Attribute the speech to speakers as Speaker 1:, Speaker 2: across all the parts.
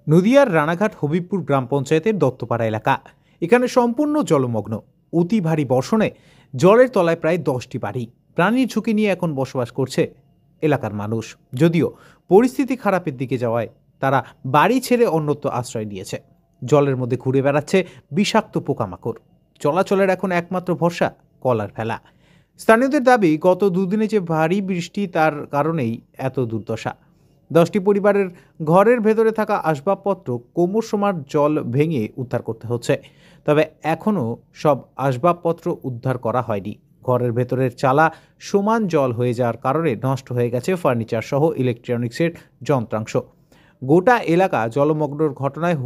Speaker 1: নদিয়ার রানাঘাট হবিবপুর গ্রাম পঞ্চায়েতের দত্তপাড়া এলাকা। এখানে সম্পূর্ণ জলমগ্ন। অতি ভারী বর্ষণে জলের তলায় প্রায় 10টি বাড়ি। প্রাণীর ঝুঁকি নিয়ে এখন বসবাস করছে এলাকার মানুষ। যদিও পরিস্থিতি খারাপের দিকে যাওয়ায় তারা বাড়ি ছেড়ে অন্যত্র আশ্রয় নিয়েছে। জলের মধ্যে ঘুরে বেড়াচ্ছে বিষাক্ত পোকামাকড়। চলাচলের এখন একমাত্র ভরসা কলার ফেলা। স্থানীয়দের দাবি, গত দুদিনে যে ভারী বৃষ্টি তার কারণেই এত দুর্দশা। 10টি পরিবারের ঘরের ভেতরে থাকা আসবাবপত্র কোমর সমান জল ভেঙে উদ্ধার করতে হচ্ছে। তবে এখনও সব আসবাবপত্র উদ্ধার করা হয়নি। ঘরের ভেতরের চালা সমান জল হয়ে যাওয়ার কারণে নষ্ট হয়ে গেছে ফার্নিচার সহ ইলেকট্রনিক্সের যন্ত্রাংশ। গোটা এলাকা জলমগ্নর ঘটনায়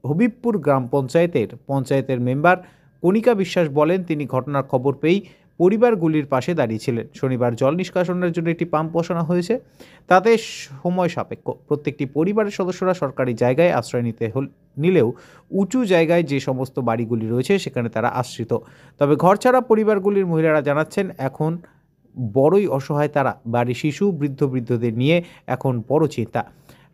Speaker 1: হবিবপুর গ্রাম পঞ্চায়েতের মেম্বার কণিকা বিশ্বাস বলেন, তিনি ঘটনার খবর পেয়েই পরিবারগুলির পাশে দাঁড়িয়েছিলেন। শনিবার জল নিষ্কাশনের জন্য একটি পাম্প বসানো হয়েছে। তাতে সময় সাপেক্ষ। প্রত্যেকটি পরিবারের সদস্যরা সরকারি জায়গায় আশ্রয় নিলেও উঁচু জায়গায় যে সমস্ত বাড়িগুলি রয়েছে সেখানে তারা আশ্রিত। তবে ঘরছাড়া পরিবারগুলির মহিলারা জানাচ্ছেন, এখন বড়ই অসহায় তারা। বাড়ির শিশু বৃদ্ধদের নিয়ে এখন বড় চিন্তা।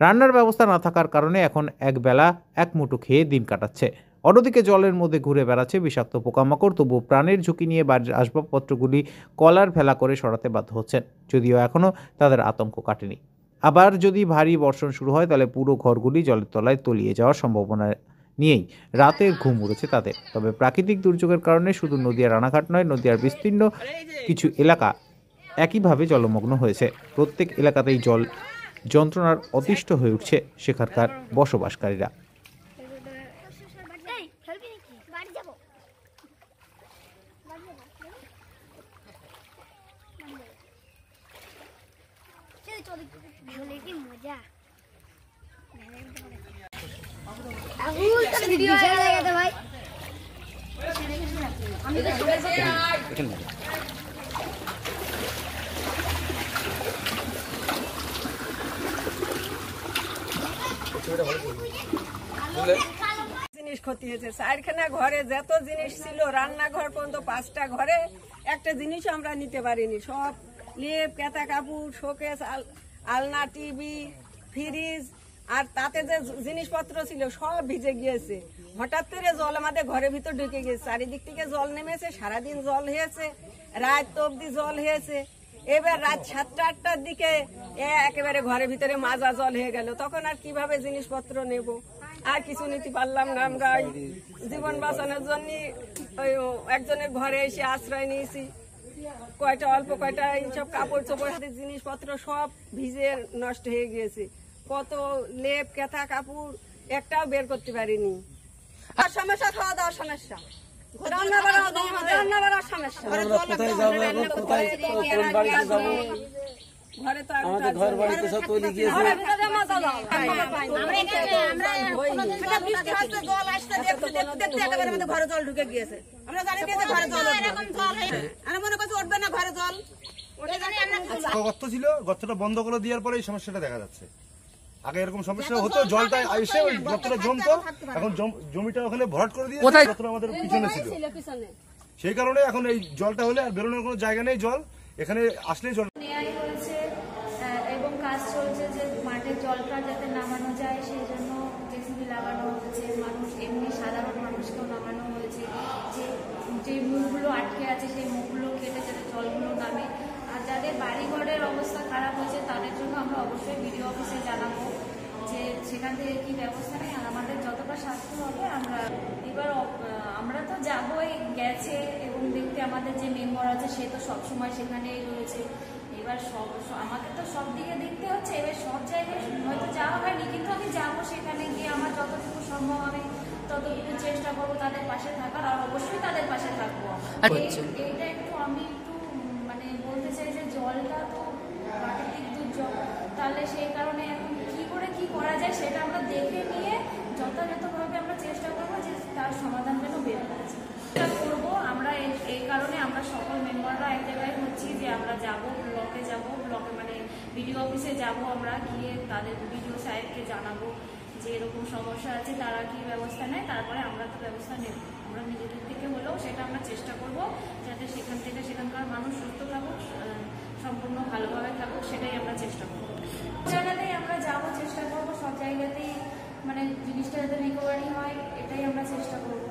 Speaker 1: রান্নার ব্যবস্থা না থাকার কারণে এখন একবেলা এক মুঠো খেয়ে দিন কাটাচ্ছে। অন্যদিকে জলের মধ্যে ঘুরে বেড়াচ্ছে বিষাক্ত পোকামাকড়। তবুও প্রাণের ঝুঁকি নিয়ে বাড়ির আসবাবপত্রগুলি কলার ভেলা করে সরাতে বাধ্য হচ্ছেন, যদিও এখনও তাদের আতঙ্ক কাটেনি। আবার যদি ভারী বর্ষণ শুরু হয় তাহলে পুরো ঘরগুলি জলের তলায় তলিয়ে যাওয়ার সম্ভাবনা নিয়েই রাতের ঘুম উড়েছে তাদের। তবে প্রাকৃতিক দুর্যোগের কারণে শুধু নদিয়ার রানাঘাট নয়, নদিয়ার বিস্তীর্ণ কিছু এলাকা একইভাবে জলমগ্ন হয়েছে। প্রত্যেক এলাকাতেই জল যন্ত্রণার অতিষ্ঠ হয়ে উঠছে সেখানকার বসবাসকারীরা।
Speaker 2: জিনিস ক্ষতি হয়েছে। চারখানা ঘরে যত জিনিস ছিল, রান্নাঘর পর্যন্ত 5টা ঘরে একটা জিনিস আমরা নিতে পারিনি। সব লেপ, কেতা কাপড়, শোকেস, আলনা, টিভি, ফ্রিজ আর তাতে যে জিনিসপত্র ছিল সব ভিজে গিয়েছে। হঠাৎ করে জল আমাদের ঘরের ভিতর ঢুকে গেছে। চারিদিক থেকে জল নেমেছে, সারাদিন জল হয়েছে, রাত অবধি জল হয়েছে। এবার রাত 7টা-8টার দিকে একেবারে ঘরের ভিতরে মাজা জল হয়ে গেল। তখন আর কিভাবে জিনিসপত্র নেব? আর কিছু নিতে পারলাম না। আমরা জীবন বাঁচানোর জন্য একজনের ঘরে এসে আশ্রয় নিয়েছি। অল্প কয়টা এইসব কাপড় চোপড়, হাতের জিনিসপত্র সব ভিজে নষ্ট হয়ে গিয়েছে। কত লেপ, কেতা কাপড় একটাও বের করতে পারিনি। আর সমস্যা, খাওয়া দাওয়ার সমস্যা, রান্না বাড়ার সমস্যা। ঘরে তো ঘর বাড়িতে সব তৈরি গিয়েছে। ঘরে জল ঢুকে গিয়েছে। আমরা জানি ঘরে জল মনে করছি উঠবে না, ঘরে জল
Speaker 3: গর্ত ছিল, গর্তটা বন্ধ করে দেওয়ার পরে এই সমস্যাটা দেখা যাচ্ছে। আগে এরকম সমস্যা হতো, জলটা এসে ওই গর্তটা জমতো। এখন জমিটা ওখানে ভরাট করে দিয়ে গর্তটা আমাদের পিছনে ছিল, সেই কারণে এখন এই জলটা হলে আর বেরোনোর কোনো জায়গা নেই। জল এখানে আসলেই জল
Speaker 4: এবং কাজ চলছে যে মাঠের জলটা যাতে নামানো যায়, সেই জন্য জেসিবি লাগানো হচ্ছে। মানুষ এমনি সাধারণ মানুষকেও নামানো হয়েছে, যে মুখগুলো আটকে আছে সেই মুখগুলো কেটে যাতে জলগুলো নামে। আর যাদের বাড়িঘরের অবস্থা খারাপ হয়েছে তাদের জন্য আমরা অবশ্যই বিডিও অফিসে জানাবো যে সেখান থেকে কী ব্যবস্থা নেই। আর আমাদের যতটা সাধ্য হবে আমরা তো যাবোই, গেছে এবং দেখতে আমাদের যে মেম্বার আছে সে তো সবসময় সেখানেই রয়েছে। এবার আমাকে তো সব দিকে দেখতে হচ্ছে। এবার সব জায়গায় হয়তো যাওয়া হয়নি, কিন্তু আমি যাবো, সেখানে গিয়ে আমার যতটুকু সম্ভব আমি ততটুকু চেষ্টা করবো তাদের পাশে থাকার। আর অবশ্যই তাদের পাশে থাকবো। এইটা আমি একটু মানে বলতে চাই যে জলটা তো প্রাকৃতিক দুর্যোগ, তাহলে সেই কারণে এখন কি করা যায় সেটা আমরা দেখে নিয়ে যথাযথভাবে আমরা চেষ্টা করবো যে তার সমাধান যেন বের করেছে করবো। আমরা এই কারণে আমরা সকল মেম্বাররা এক জায়গায় হচ্ছি যে আমরা যাবো, ব্লকে মানে বিডিও অফিসে যাব। আমরা গিয়ে তাদের বিডিও সাহেবকে জানাবো যে এরকম সমস্যা আছে, তারা কি ব্যবস্থা নেয়। তারপরে আমরা তো ব্যবস্থা নেব। আমরা নিজেদের থেকে হলেও সেটা আমরা চেষ্টা করব যাতে সেখান থেকে সেখানকার মানুষ সুস্থ থাকুক, সম্পূর্ণ ভালোভাবে থাকুক, সেটাই আমরা চেষ্টা করব। জায়গাতেই আমরা যাবো, চেষ্টা করবো সব জায়গাতেই জিনিসটা যাতে রিকভারি হয় এটাই আমরা চেষ্টা করব।